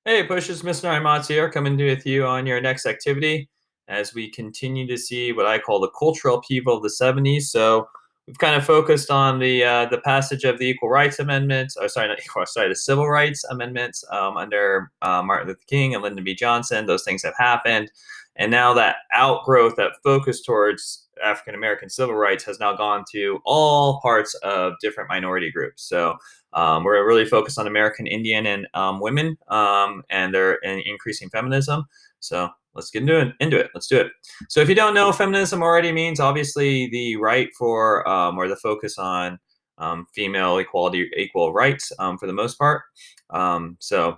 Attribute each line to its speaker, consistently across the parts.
Speaker 1: Hey, Push, it's Mr. Imats here, coming with you on your next activity as we continue to see what I call the cultural upheaval of the 70s. So we've kind of focused on the passage of the Equal Rights Amendments, or sorry, not equal, sorry, the Civil Rights Amendments under Martin Luther King and Lyndon B. Johnson. Those things have happened. And now that outgrowth, that focus towards African American civil rights has now gone to all parts of different minority groups. So we're really focused on American Indian and women and their increasing feminism. So let's get into it. Let's do it. So if you don't know, feminism already means obviously the right for or the focus on female equality, equal rights for the most part. So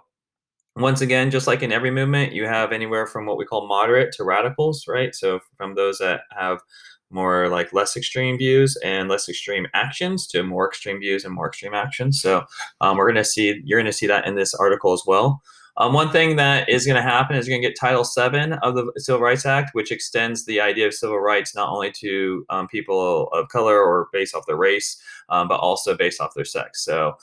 Speaker 1: once again, just like in every movement, you have anywhere from what we call moderate to radicals, right? So from those that have more like less extreme views and less extreme actions to more extreme views and more extreme actions. So you're gonna see that in this article as well. One thing that is going to happen is you're going to get Title VII of the Civil Rights Act, which extends the idea of civil rights not only to people of color or based off their race, but also based off their sex. So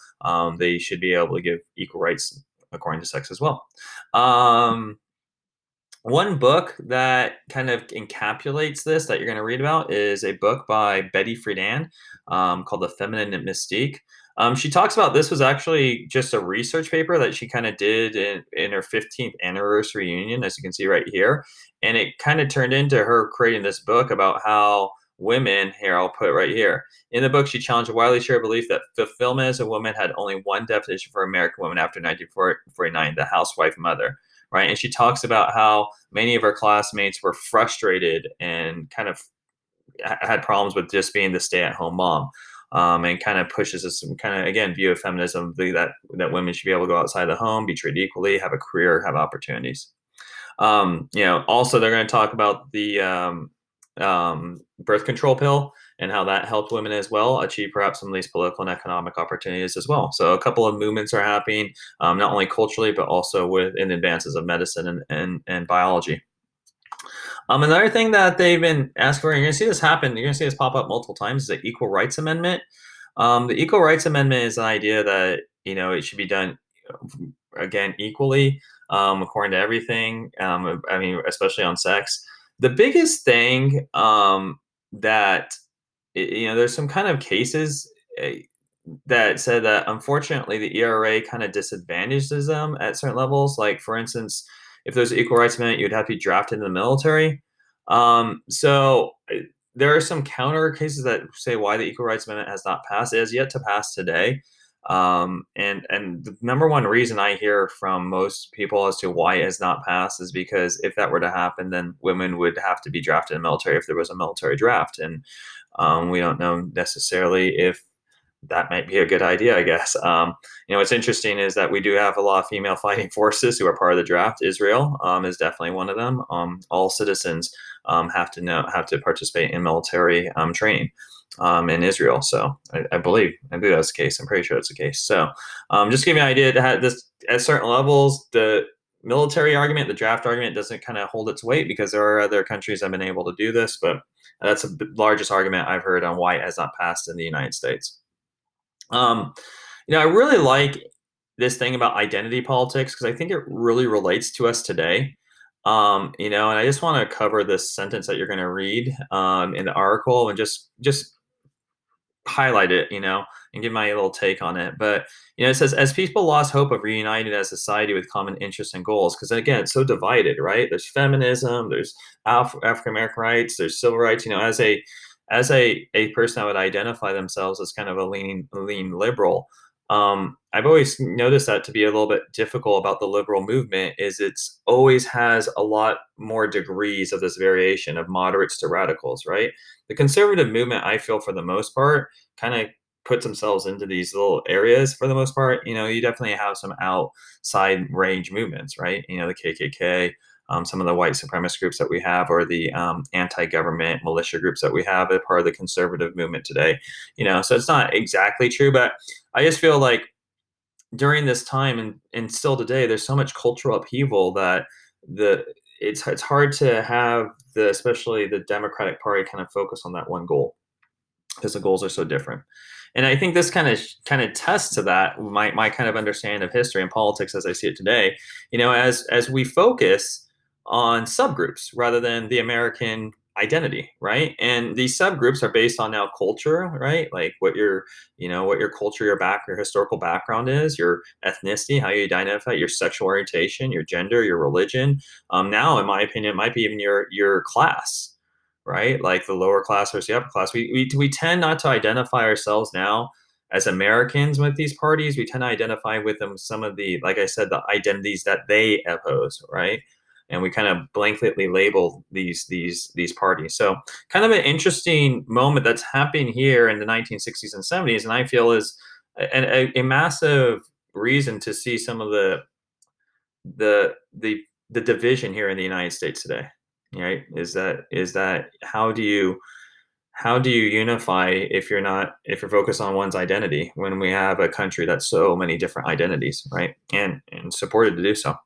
Speaker 1: they should be able to give equal rights according to sex as well. Um, One book that kind of encapsulates this that you're going to read about is a book by Betty Friedan called The Feminine Mystique. She talks about this was actually just a research paper that she kind of did in her 15th anniversary reunion, as you can see right here. And it kind of turned into her creating this book about how women, here, I'll put it right here. In the book, she challenged a widely shared belief that fulfillment as a woman had only one definition for American women after 1949, the housewife mother, right? And she talks about how many of her classmates were frustrated and kind of had problems with just being the stay-at-home mom. And kind of pushes this kind of again view of feminism that women should be able to go outside the home, be treated equally, have a career, have opportunities. Also they're going to talk about the birth control pill and how that helped women as well achieve perhaps some of these political and economic opportunities as well. So a couple of movements are happening, not only culturally but also within advances of medicine and biology. Another thing that they've been asking for, you're going to see this happen, you're going to see this pop up multiple times, is the Equal Rights Amendment. The Equal Rights Amendment is an idea that it should be done again equally according to everything. I mean, especially on sex. The biggest thing that there's some kind of cases that said that unfortunately the ERA kind of disadvantages them at certain levels. Like for instance, if there's an equal rights amendment, you'd have to be drafted in the military. There are some counter cases that say why the equal rights amendment has not passed. It has yet to pass today. And the number one reason I hear from most people as to why it has not passed is because if that were to happen, then women would have to be drafted in the military if there was a military draft. And we don't know necessarily if that might be a good idea, I guess. What's interesting is that we do have a lot of female fighting forces who are part of the draft. Israel is definitely one of them. All citizens have to participate in military training in Israel. So I believe that's the case. I'm pretty sure that's the case. So just to give you an idea, to have this at certain levels, the military argument, the draft argument doesn't kind of hold its weight because there are other countries that have been able to do this, but that's the largest argument I've heard on why it has not passed in the United States. Um, I really like this thing about identity politics because I think it really relates to us today. And I just want to cover this sentence that you're going to read in the article and just highlight it, and give my little take on it. But it says as people lost hope of reuniting as a society with common interests and goals, because again, it's so divided, right? There's feminism, there's African American rights, there's civil rights. As a person that would identify themselves as kind of a lean liberal, I've always noticed that to be a little bit difficult about the liberal movement is it's always has a lot more degrees of this variation of moderates to radicals, right? The conservative movement, I feel for the most part, kind of puts themselves into these little areas for the most part. You definitely have some outside range movements, right? The KKK, some of the white supremacist groups that we have, or the anti-government militia groups that we have as part of the conservative movement today. So it's not exactly true, but I just feel like during this time and still today, there's so much cultural upheaval that it's hard to have especially the Democratic Party kind of focus on that one goal. because the goals are so different. And I think this kind of tests to that my kind of understanding of history and politics as I see it today. As we focus on subgroups rather than the American identity, right? And these subgroups are based on now culture, right? Like what your culture, your historical background is, your ethnicity, how you identify, your sexual orientation, your gender, your religion. Now, in my opinion, it might be even your class, right? Like the lower class versus the upper class. We tend not to identify ourselves now as Americans with these parties. We tend to identify with them some of the, like I said, the identities that they oppose, right? And we kind of blanketly label these parties. So kind of an interesting moment that's happening here in the 1960s and 70s, and I feel is a massive reason to see some of the the the division here in the United States today, right? Is that how do you unify if you're focused on one's identity when we have a country that's so many different identities, right? And supported to do so.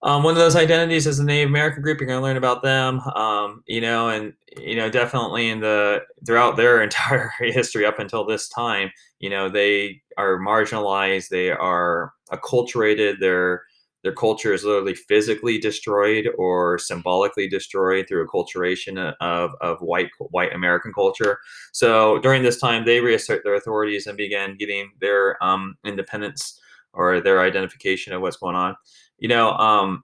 Speaker 1: One of those identities is the Native American group. You're going to learn about them, and definitely throughout their entire history up until this time, they are marginalized. They are acculturated. Their culture is literally physically destroyed or symbolically destroyed through acculturation of white American culture. So during this time, they reassert their authorities and began getting their independence or their identification of what's going on. You know,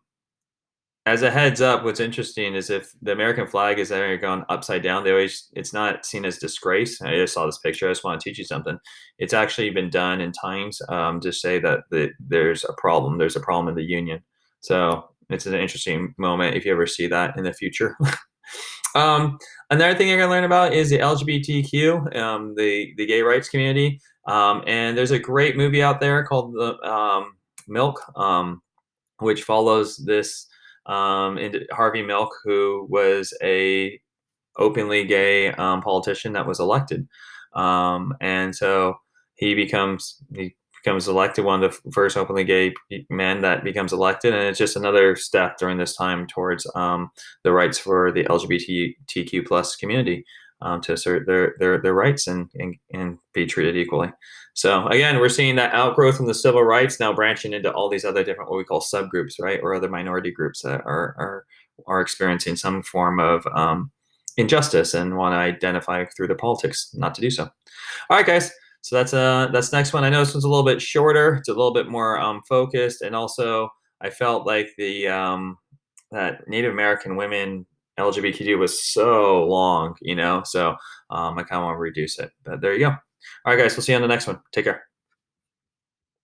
Speaker 1: as a heads up, what's interesting is if the American flag is ever gone upside down, it's not seen as disgrace. I just saw this picture. I just want to teach you something. It's actually been done in times to say that there's a problem. There's a problem in the Union. So it's an interesting moment if you ever see that in the future. um, Another thing you're going to learn about is the LGBTQ, the gay rights community. And there's a great movie out there called the Milk. Which follows this Harvey Milk, who was a openly gay politician that was elected, and so he becomes elected, one of the first openly gay men that becomes elected, and it's just another step during this time towards the rights for the LGBTQ plus community to assert their rights and be treated equally. So again, we're seeing that outgrowth from the civil rights now branching into all these other different what we call subgroups, right, or other minority groups that are experiencing some form of injustice and want to identify through the politics not to do so. All right, guys. So that's next one. I know this one's a little bit shorter. It's a little bit more focused, and also I felt like the that Native American women LGBTQ was so long, so I kind of want to reduce it. But there you go. All right, guys. We'll see you on the next one. Take care.